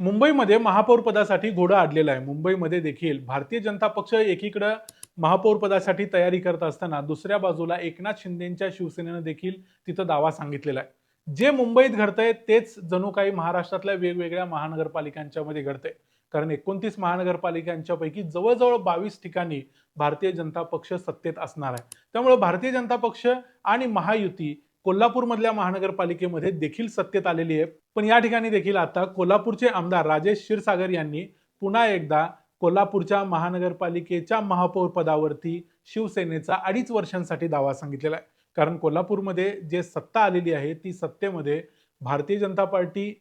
मुंबईमध्ये महापौर पदासाठी घोडा अडलेला आहे. मुंबईमध्ये देखील भारतीय जनता पक्ष एकीकडे महापौर पदासाठी तयारी करत असताना दुसऱ्या बाजूला एकनाथ शिंदेच्या शिवसेनेनं देखील तिथं दावा सांगितलेला आहे. जे मुंबईत घडतंय तेच जणू काही महाराष्ट्रातल्या वेगवेगळ्या महानगरपालिकांच्या मध्ये घडतंय. कारण 29 महानगरपालिकांच्या पैकी जवळजवळ 22 ठिकाणी भारतीय जनता पक्ष सत्तेत असणार आहे. त्यामुळे भारतीय जनता पक्ष आणि महायुती कोल्हापूरमधल्या महानगरपालिकेमध्ये देखील सत्तेत आलेली आहे. पण या ठिकाणी देखील आता कोल्हापूरचे आमदार राजेश क्षीरसागर यांनी पुन्हा एकदा कोल्हापूरच्या महानगरपालिकेच्या महापौर पदावरती शिवसेनेचा 2.5 वर्षांसाठी दावा सांगितलेला आहे. कारण कोल्हापूरमध्ये जे सत्ता आलेली आहे ती सत्तेमध्ये भारतीय जनता पार्टी,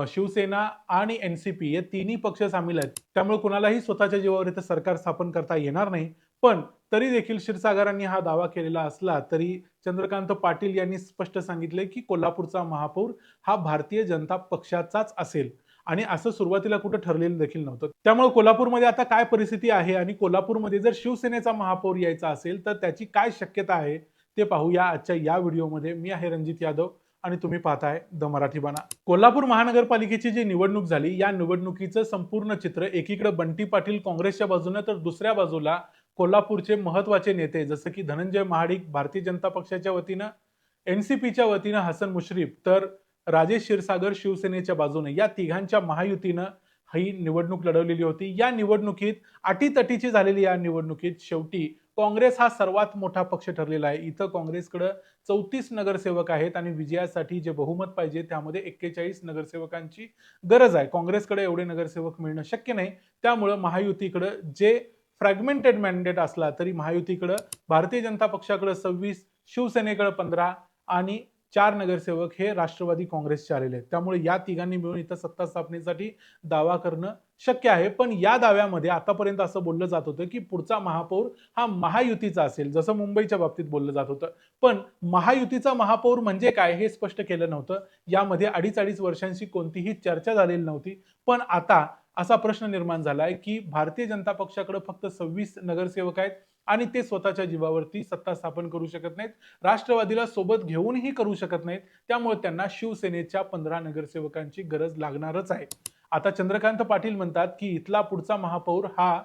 शिवसेना आणि एनसीपी हे तिन्ही पक्ष सामील आहेत. त्यामुळे कुणालाही स्वतःच्या जीवावर इथं सरकार स्थापन करता येणार नाही. पण तरी देखील क्षीरसागरांनी हा दावा केलेला असला तरी चंद्रकांत पाटील यांनी स्पष्ट सांगितले की कोल्हापूरचा महापौर हा भारतीय जनता पक्षाचाच असेल आणि असं सुरुवातीला कुठं ठरलेलं देखील नव्हतं. त्यामुळे कोल्हापूरमध्ये आता काय परिस्थिती आहे आणि कोल्हापूरमध्ये जर शिवसेनेचा महापौर यायचा असेल तर त्याची काय शक्यता आहे ते पाहूया आजच्या या व्हिडिओमध्ये. मी आहे रणजित यादव आणि तुम्ही पाहताय द मराठी बाणा. कोल्हापूर महानगरपालिकेची जी निवडणूक झाली या निवडणुकीचं संपूर्ण चित्र एकीकडे बंटी पाटील काँग्रेसच्या बाजूने तर दुसऱ्या बाजूला कोल्हापूरचे महत्वाचे नेते जसे की धनंजय महाडिक भारतीय जनता पक्षाच्या वतीनं, एनसीपीच्या वतीनं हसन मुश्रीफ तर राजेश क्षीरसागर शिवसेनेच्या बाजूने या तिघांच्या महायुतीनं ही निवडणूक लढवलेली होती. या निवडणुकीत अटीतटीची झालेली या निवडणुकीत शेवटी काँग्रेस हा सर्वात मोठा पक्ष ठरलेला आहे. इथं काँग्रेसकडे 34 नगरसेवक आहेत आणि विजयासाठी जे बहुमत पाहिजे त्यामध्ये 41 नगरसेवकांची गरज आहे. काँग्रेसकडे एवढे नगरसेवक मिळणं शक्य नाही. त्यामुळे महायुतीकडे जे फ्रॅगमेंटेड मॅन्डेट असला तरी महायुतीकडे भारतीय जनता पक्षाकडे 26, शिवसेनेकडे 15 आणि 4 नगरसेवक हे राष्ट्रवादी काँग्रेसचे आलेले आहेत. त्यामुळे या तिघांनी मिळून इथं सत्ता स्थापनेसाठी दावा करणं शक्य आहे. पण या दाव्यामध्ये आतापर्यंत असं बोललं जात होतं की पुढचा महापौर हा महायुतीचा असेल, जसं मुंबईच्या बाबतीत बोललं जात होतं. पण महायुतीचा महापौर म्हणजे काय हे स्पष्ट केलं नव्हतं. यामध्ये 2.5 वर्षांची कोणतीही चर्चा झालेली नव्हती. पण आता असा प्रश्न निर्माण झालाय की भारतीय जनता पक्षाकडे फक्त 26 नगरसेवक आहेत आणि ते स्वतःच्या जीवावरती सत्ता स्थापन करू शकत नाहीत. राष्ट्रवादीला सोबत घेऊनही करू शकत नाहीत. त्यामुळे त्यांना शिवसेनेच्या 15 नगरसेवकांची गरज लागणारच आहे. आता चंद्रकांत पाटील म्हणतात की इथला पुढचा महापौर हा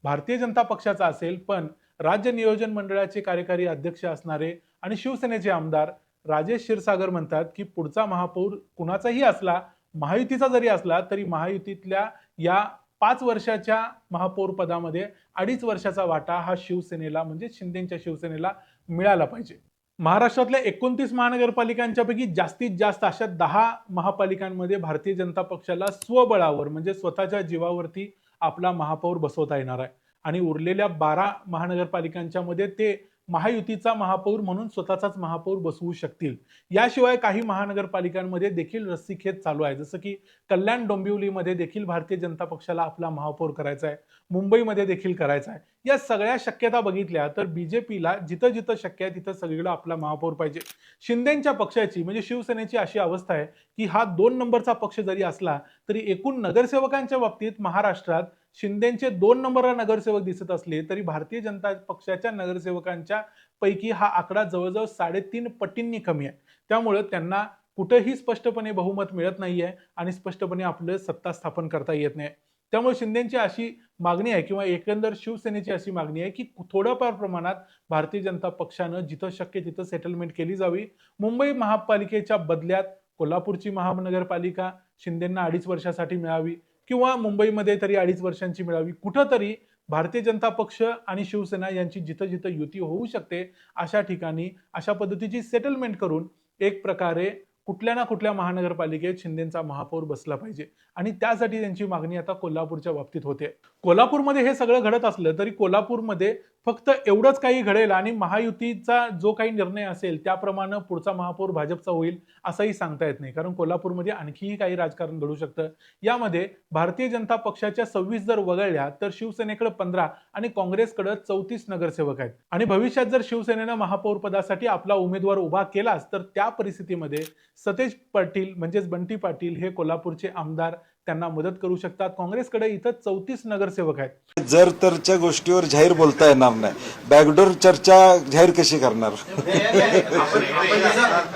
भारतीय जनता पक्षाचा असेल, पण राज्य नियोजन मंडळाचे कार्यकारी अध्यक्ष असणारे आणि शिवसेनेचे आमदार राजेश क्षीरसागर म्हणतात की पुढचा महापौर कुणाचाही असला, महायुतीचा जरी असला तरी महायुतीतल्या या 5 वर्षाच्या महापौर पदामध्ये 2.5 वर्षाचा वाटा हा शिवसेनेला म्हणजे शिंदेच्या शिवसेनेला मिळाला पाहिजे. महाराष्ट्रातल्या 29 महानगरपालिकांच्या पैकी जास्तीत जास्त अशा 10 महापालिकांमध्ये भारतीय जनता पक्षाला स्वबळावर म्हणजे स्वतःच्या जीवावरती आपला महापौर बसवता येणार आहे आणि उरलेल्या 12 महानगरपालिकांच्या मध्ये ते महायुतीचा महापौर म्हणून स्वतःचाच महापौर बसवू शकतील. याशिवाय काही महानगरपालिकांमध्ये देखील रस्सीखेच चालू आहे. जसं की कल्याण डोंबिवलीमध्ये देखील भारतीय जनता पक्षाला आपला महापौर करायचा आहे, मुंबईमध्ये देखील करायचा आहे. या सगळ्या शक्यता बघितल्या तर बीजेपीला जिथं जिथं शक्य आहे तिथं सगळीकडे आपला महापौर पाहिजे. शिंदेच्या पक्षाची म्हणजे शिवसेनेची अशी अवस्था आहे की हा 2 नंबरचा पक्ष जरी असला तरी एकूण नगरसेवकांच्या बाबतीत महाराष्ट्रात शिंदेचे 2 नंबरला नगरसेवक दिसत असले तरी भारतीय जनता पक्षाच्या नगरसेवकांच्या पैकी हा आकडा जवळजवळ 3.5 पटींनी कमी आहे. त्यामुळे त्यांना कुठेही स्पष्टपणे बहुमत मिळत नाहीये आणि स्पष्टपणे आपलं सत्ता स्थापन करता येत नाही. त्यामुळे शिंदेची अशी मागणी आहे किंवा एकंदर शिवसेनेची अशी मागणी आहे की थोड्याफार प्रमाणात भारतीय जनता पक्षानं जिथं शक्य तिथं सेटलमेंट केली जावी. मुंबई महापालिकेच्या बदल्यात कोल्हापूरची महानगरपालिका शिंदेंना 2.5 वर्षासाठी मिळावी किंवा मुंबईमध्ये तरी 2.5 वर्षांची मिळावी. कुठंतरी भारतीय जनता पक्ष आणि शिवसेना यांची जिथं जिथं युती होऊ शकते अशा ठिकाणी अशा पद्धतीची सेटलमेंट करून एक प्रकारे कुठल्या ना कुठल्या महानगरपालिकेत शिंदेचा महापौर बसला पाहिजे आणि त्यासाठी त्यांची मागणी आता कोल्हापूरच्या बाबतीत होते. कोल्हापूरमध्ये हे सगळं घडत असलं तरी कोल्हापूरमध्ये फक्त एवढंच काही घडेल आणि महायुतीचा जो काही निर्णय असेल त्याप्रमाणे पुढचा महापौर भाजपचा होईल असंही सांगता येत नाही. कारण कोल्हापूरमध्ये आणखीही काही राजकारण घडू शकतं. यामध्ये भारतीय जनता पक्षाच्या 26 जर वगळल्या तर शिवसेनेकडे 15 आणि काँग्रेसकडे 34 नगरसेवक आहेत आणि भविष्यात जर शिवसेनेनं महापौर पदासाठी आपला उमेदवार उभा केलाच तर त्या परिस्थितीमध्ये सतेज पाटील म्हणजेच बंटी पाटील हे कोल्हापूरचे आमदार त्यांना मदत करू शकतात. काँग्रेसकडे इथं 34 नगरसेवक आहेत. जर तरच्या गोष्टीवर जाहीर बोलता येणार नाही, बॅकडोर चर्चा जाहीर कशी करणार?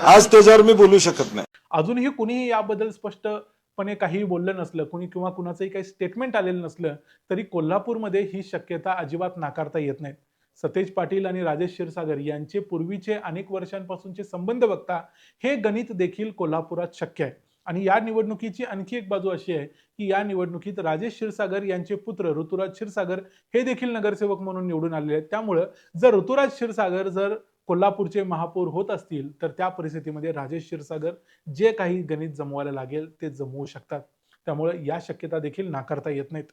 आज त्याच्यावर मी बोलू शकत नाही. अजूनही कुणीही याबद्दल स्पष्ट पण हे काहीही बोललं नसलं, कुणी किंवा कुणाचंही काही स्टेटमेंट आलेलं नसलं, तरी कोल्हापूरमध्ये ही शक्यता अजिबात नाकारता येत नाही. सतेज पाटील आणि राजेश क्षीरसागर यांचे पूर्वीचे अनेक वर्षांपासूनचे संबंध बघता हे गणित देखील कोल्हापुरात शक्य आहे. आणि या निवडणुकीची आणखी एक बाजू अशी आहे, की या निवडणुकीत राजेश क्षीरसागर यांचे पुत्र ऋतुराज क्षीरसागर हे देखील नगरसेवक म्हणून निवडून आलेले आहेत. त्यामुळं जर ऋतुराज क्षीरसागर जर कोल्हापूरचे महापौर होत असतील, तर त्या परिस्थितीमध्ये राजेश क्षीरसागर जे काही गणित जमवायला लागेल ते जमवू शकतात. त्यामुळे या शक्यता देखील नाकारता येत नाहीत.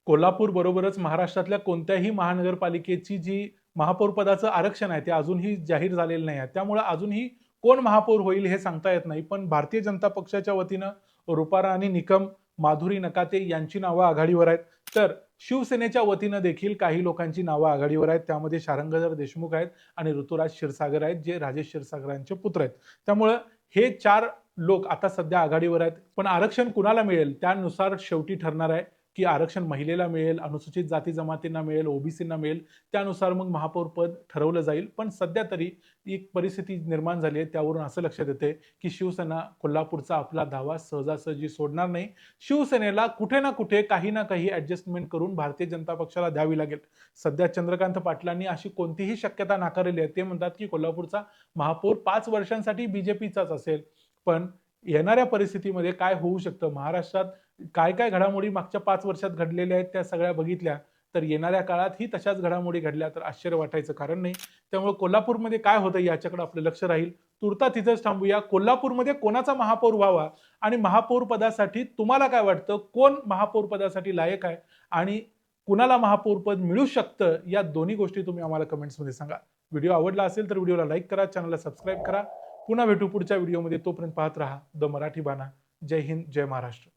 कोल्हापूर बरोबरच महाराष्ट्रातल्या कोणत्याही महानगरपालिकेची जी महापौर पदाचं आरक्षण आहे ते अजूनही जाहीर झालेलं नाही आहे. त्यामुळे अजूनही कोण महापौर होईल हे सांगता येत नाही. पण भारतीय जनता पक्षाच्या वतीनं रूपाराणी निकम, माधुरी नकाते यांची नावं आघाडीवर आहेत. तर शिवसेनेच्या वतीनं देखील काही लोकांची नावं आघाडीवर आहेत. त्यामध्ये शारंगधर देशमुख आहेत आणि ऋतुराज क्षीरसागर आहेत, जे राजेश क्षीरसागरांचे पुत्र आहेत. त्यामुळं हे 4 लोक आता सध्या आघाडीवर आहेत. पण आरक्षण कुणाला मिळेल त्यानुसार शेवटी ठरणार आहे, की आरक्षण महिलेला मिळेल, अनुसूचित जाती जमातींना मिळेल, ओबीसींना मिळेल. त्यानुसार मग महापौर पद ठरवलं जाईल. पण सध्या तरी एक परिस्थिती निर्माण झाली आहे. त्यावरून असं लक्षात येते, की शिवसेना कोल्हापूरचा आपला दावा सहजासहजी सोडणार नाही. शिवसेनेला कुठे ना कुठे काही ना काही ॲडजस्टमेंट करून भारतीय जनता पक्षाला द्यावी लागेल. सध्या चंद्रकांत पाटलांनी अशी कोणतीही शक्यता नाकारलेली आहे. ते म्हणतात, की कोल्हापूरचा महापौर 5 वर्षांसाठी बीजेपीचाच असेल. पण येणाऱ्या परिस्थितीमध्ये काय होऊ शकतं, महाराष्ट्रात काय काय घडामोडी मागच्या 5 वर्षात घडलेल्या आहेत त्या सगळ्या बघितल्या, तर येणाऱ्या काळातही तशाच घडामोडी घडल्या तर आश्चर्य वाटायचं कारण नाही. त्यामुळे कोल्हापूरमध्ये काय होतं याच्याकडे आपलं लक्ष राहील. तुर्ता तिथंच थांबूया. कोल्हापूरमध्ये कोणाचा महापौर व्हावा आणि महापौर पदासाठी तुम्हाला काय वाटतं, कोण महापौर पदासाठी लायक आहे आणि कुणाला महापौर पद मिळू शकतं, या दोन्ही गोष्टी तुम्ही आम्हाला कमेंट्समध्ये सांगा. व्हिडिओ आवडला असेल तर व्हिडिओला लाईक करा, चॅनलला सबस्क्राईब करा. पुन्हा भेटू पुढच्या व्हिडिओमध्ये. तोपर्यंत पाहत राहा द मराठी बाणा. जय हिंद, जय महाराष्ट्र.